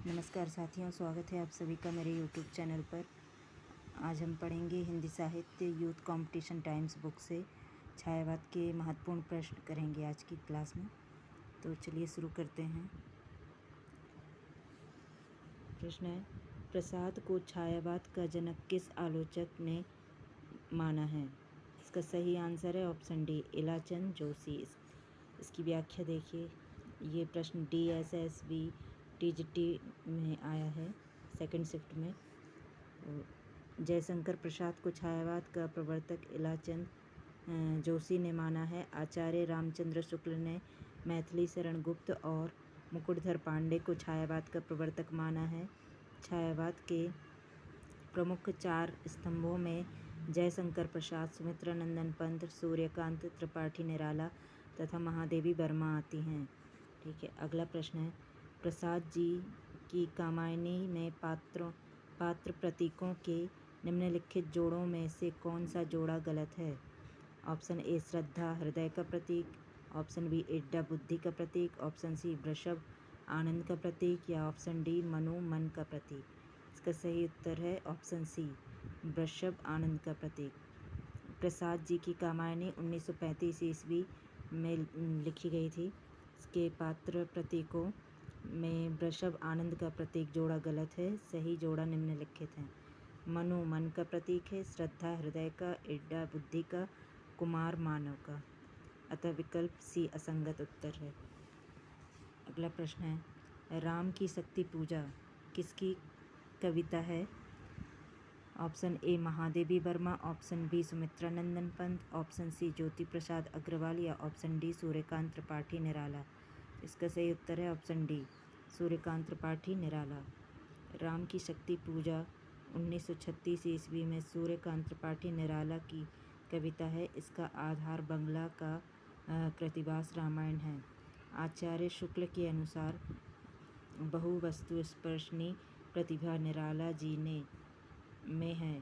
नमस्कार साथियों, स्वागत है आप सभी का मेरे यूट्यूब चैनल पर। आज हम पढ़ेंगे हिंदी साहित्य यूथ कंपटीशन टाइम्स बुक से छायावाद के महत्वपूर्ण प्रश्न करेंगे आज की क्लास में। तो चलिए शुरू करते हैं। प्रश्न है, प्रसाद को छायावाद का जनक किस आलोचक ने माना है? इसका सही आंसर है ऑप्शन डी, इलाचंद जोशी। इसकी व्याख्या देखिए। ये प्रश्न DSSB TGT में आया है, सेकंड शिफ्ट में। जयशंकर प्रसाद को छायावाद का प्रवर्तक इलाचंद जोशी ने माना है। आचार्य रामचंद्र शुक्ल ने मैथिली शरण गुप्त और मुकुटधर पांडे को छायावाद का प्रवर्तक माना है। छायावाद के प्रमुख 4 स्तंभों में जयशंकर प्रसाद, सुमित्रानंदन पंत, सूर्यकांत त्रिपाठी निराला तथा महादेवी वर्मा आती हैं। ठीक है, अगला प्रश्न है, प्रसाद जी की कामायनी में पात्र प्रतीकों के निम्नलिखित जोड़ों में से कौन सा जोड़ा गलत है? ऑप्शन ए श्रद्धा हृदय का प्रतीक, ऑप्शन बी इड्डा बुद्धि का प्रतीक, ऑप्शन सी वृषभ आनंद का प्रतीक या ऑप्शन डी मनु मन का प्रतीक। इसका सही उत्तर है ऑप्शन सी, वृषभ आनंद का प्रतीक। प्रसाद जी की कामायनी 1935 ईस्वी में लिखी गई थी। इसके पात्र प्रतीकों में वृषभ आनंद का प्रतीक जोड़ा गलत है। सही जोड़ा निम्नलिखित हैं। मनु मन का प्रतीक है, श्रद्धा हृदय का, इड्डा बुद्धि का, कुमार मानव का। अतः विकल्प सी असंगत उत्तर है। अगला प्रश्न है, राम की शक्ति पूजा किसकी कविता है? Option A Mahadevi Verma, option B Sumitranandan Pant, option C Jyoti Prasad Agrawal या ऑप्शन डी सूर्यकांत त्रिपाठी निराला। इसका सही उत्तर है ऑप्शन डी, सूर्यकांत त्रिपाठी निराला। राम की शक्ति पूजा 1936 ईस्वी में सूर्यकांत त्रिपाठी निराला की कविता है। इसका आधार बंगला का कृतिवास रामायण है। आचार्य शुक्ल के अनुसार बहुवस्तु स्पर्शनी प्रतिभा निराला जी में है।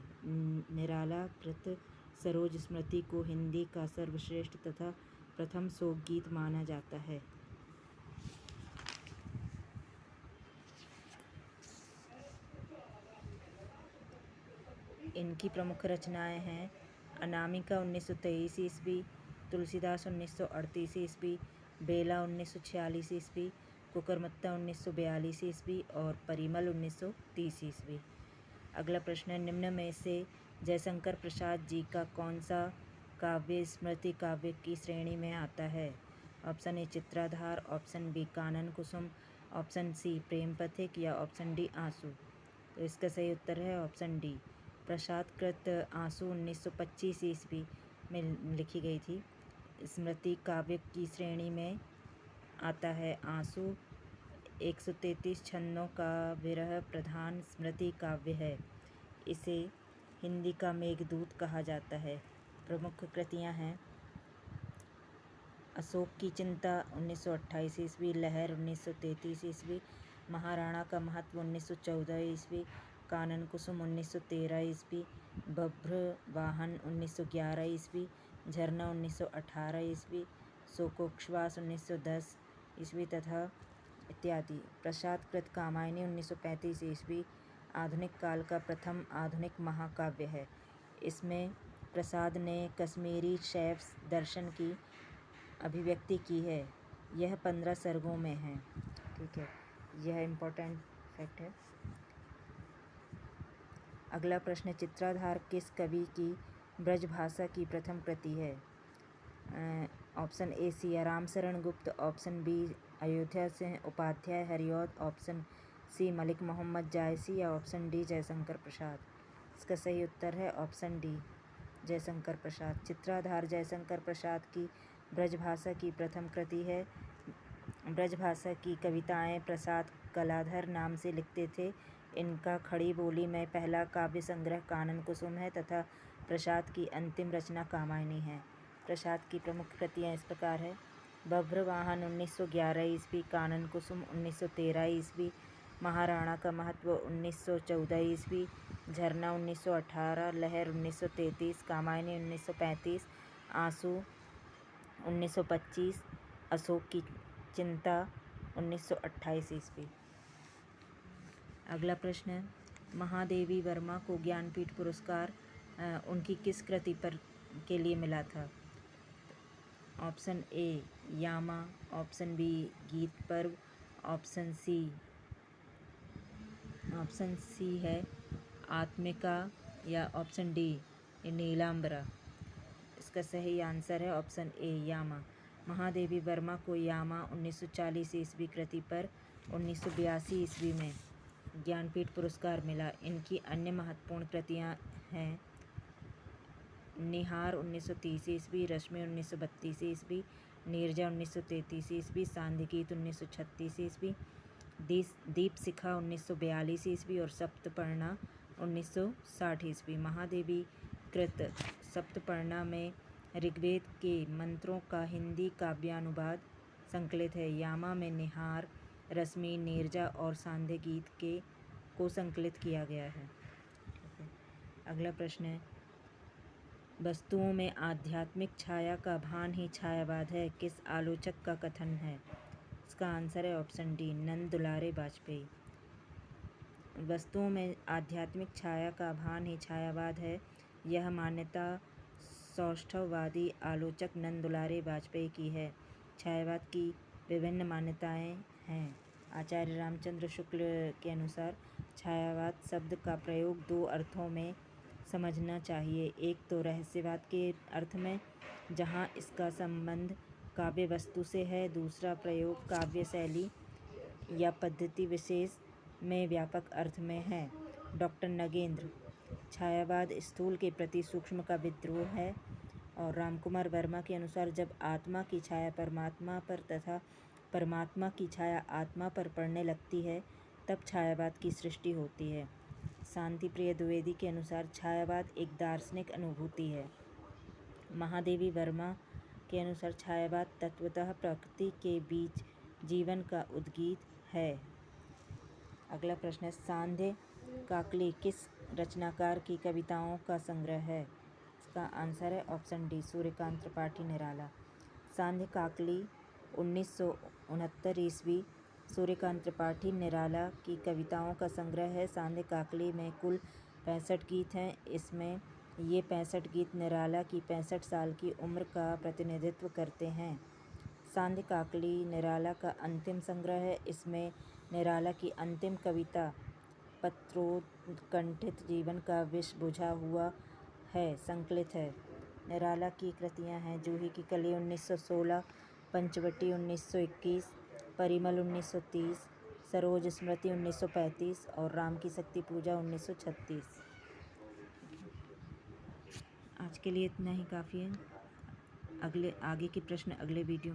निराला कृत सरोज स्मृति को हिंदी का सर्वश्रेष्ठ तथा प्रथम शोक गीत माना जाता है। इनकी प्रमुख रचनाएं हैं अनामिका 1923 ईस्वी, तुलसीदास 1938 ईस्वी, बेला 1946 ईस्वी, कुकरमुत्ता 1942 ईस्वी और परिमल 1930 ईस्वी। अगला प्रश्न है, निम्न में से जयशंकर प्रसाद जी का कौन सा काव्य स्मृति काव्य की श्रेणी में आता है? Option A Chitradhar, option B Kanan Kusum, option C Prem Pathik या ऑप्शन डी आंसू। तो इसका सही उत्तर है ऑप्शन डी, प्रसाद कृत आंसू 1925 ईस्वी में लिखी गई थी। स्मृति काव्य की श्रेणी में आता है आंसू। 133 छंदों का विरह प्रधान स्मृति काव्य है। इसे हिंदी का मेघदूत कहा जाता है। प्रमुख कृतियां हैं अशोक की चिंता 1928 ईस्वी, लहर 1933 ईस्वी, महाराणा का महत्व 1914 ईस्वी, कानन कुसुम 1913 ईस्वी, बभ्रवाहन 1911 ईस्वी, झरना 1918 ईस्वी, शोकोच्छ्वास 1910 ईस्वी तथा इत्यादि। प्रसाद कृत कामायनी 1935 ईस्वी आधुनिक काल का प्रथम आधुनिक महाकाव्य है। इसमें प्रसाद ने कश्मीरी शैव दर्शन की अभिव्यक्ति की है। यह 15 सर्गों में है। ठीक है, यह इम्पोर्टेंट फैक्ट है। अगला प्रश्न, चित्राधार किस कवि की ब्रजभाषा की प्रथम कृति है? ऑप्शन ए Siyaram Sharan Gupt, option B Ayodhya Singh Upadhyay Hariaudh, option C Malik Mohammad Jayasi या ऑप्शन डी जयशंकर प्रसाद। इसका सही उत्तर है ऑप्शन डी, जयशंकर प्रसाद। चित्राधार जयशंकर प्रसाद की ब्रजभाषा की प्रथम कृति है। ब्रजभाषा की कविताएं प्रसाद कलाधर नाम से लिखते थे। इनका खड़ी बोली में पहला काव्य संग्रह कानन कुसुम है तथा प्रसाद की अंतिम रचना कामायनी है। प्रसाद की प्रमुख कृतियाँ इस प्रकार है, बभ्रवाहन 1911 ईस्वी, कानन कुसुम 1913 ईस्वी, महाराणा का महत्व 1914 ईस्वी, झरना 1918, लहर 1933, कामायनी 1935, आंसू 1925, अशोक की चिंता 1928 ईस्वी। अगला प्रश्न है, महादेवी वर्मा को ज्ञानपीठ पुरस्कार उनकी किस कृति पर के लिए मिला था? Option A Yama, option B गीत पर्व, ऑप्शन सी है आत्मिका, या ऑप्शन डी नीलांबरा। इसका सही आंसर है ऑप्शन ए यामा। महादेवी वर्मा को यामा 1940 ईस्वी कृति पर 1982 ईस्वी में ज्ञानपीठ पुरस्कार मिला। इनकी अन्य महत्वपूर्ण कृतियाँ हैं निहार 1930 ईस्वी, रश्मि 1932 ईस्वी, नीरजा 1933 ईस्वी, सांध्य गीत 1936 ईस्वी, दीप शिखा 1942 ईस्वी और सप्तपर्णा 1960 ईस्वी। महादेवी कृत सप्तपर्णा में ऋग्वेद के मंत्रों का हिंदी काव्यानुवाद संकलित है। यामा में निहार, रश्मि, नीरजा और सांध्य गीत को संकलित किया गया है। अगला प्रश्न है, वस्तुओं में आध्यात्मिक छाया का भान ही छायावाद है, किस आलोचक का कथन है? इसका आंसर है ऑप्शन डी नंद दुलारे वाजपेयी। वस्तुओं में आध्यात्मिक छाया का भान ही छायावाद है, यह मान्यता सौष्ठववादी आलोचक नंद दुलारे वाजपेयी की है। छायावाद की विभिन्न मान्यताएं हैं। आचार्य रामचंद्र शुक्ल के अनुसार छायावाद शब्द का प्रयोग दो अर्थों में समझना चाहिए। एक तो रहस्यवाद के अर्थ में, जहाँ इसका संबंध काव्य वस्तु से है। दूसरा प्रयोग काव्य शैली या पद्धति विशेष में व्यापक अर्थ में है। डॉक्टर नगेंद्र, छायावाद स्थूल के प्रति सूक्ष्म का विद्रोह है। और रामकुमार वर्मा के अनुसार जब आत्मा की छाया परमात्मा पर तथा परमात्मा की छाया आत्मा पर पड़ने लगती है, तब छायावाद की सृष्टि होती है। शांति प्रिय द्विवेदी के अनुसार छायावाद एक दार्शनिक अनुभूति है। महादेवी वर्मा के अनुसार छायावाद तत्वतः प्रकृति के बीच जीवन का उद्गीत है। अगला प्रश्न है, सांध्य काकली किस रचनाकार की कविताओं का संग्रह है? इसका आंसर है ऑप्शन डी सूर्यकांत त्रिपाठी निराला। सांध्य काकली 1969 ईस्वी सूर्यकांत त्रिपाठी निराला की कविताओं का संग्रह है। सांध्य काकली में कुल 65 गीत हैं। इसमें ये 65 गीत निराला की 65 साल की उम्र का प्रतिनिधित्व करते हैं। सांध्य काकली निराला का अंतिम संग्रह है। इसमें निराला की अंतिम कविता पत्रोत्कंठित जीवन का विष बुझा हुआ है संकलित है। निराला की कृतियां हैं जूही की कली 1916, पंचवटी 1921, परिमल 1930, सरोज स्मृति 1935 और राम की शक्ति पूजा 1936। आज के लिए इतना ही काफ़ी है। आगे के प्रश्न अगले वीडियो में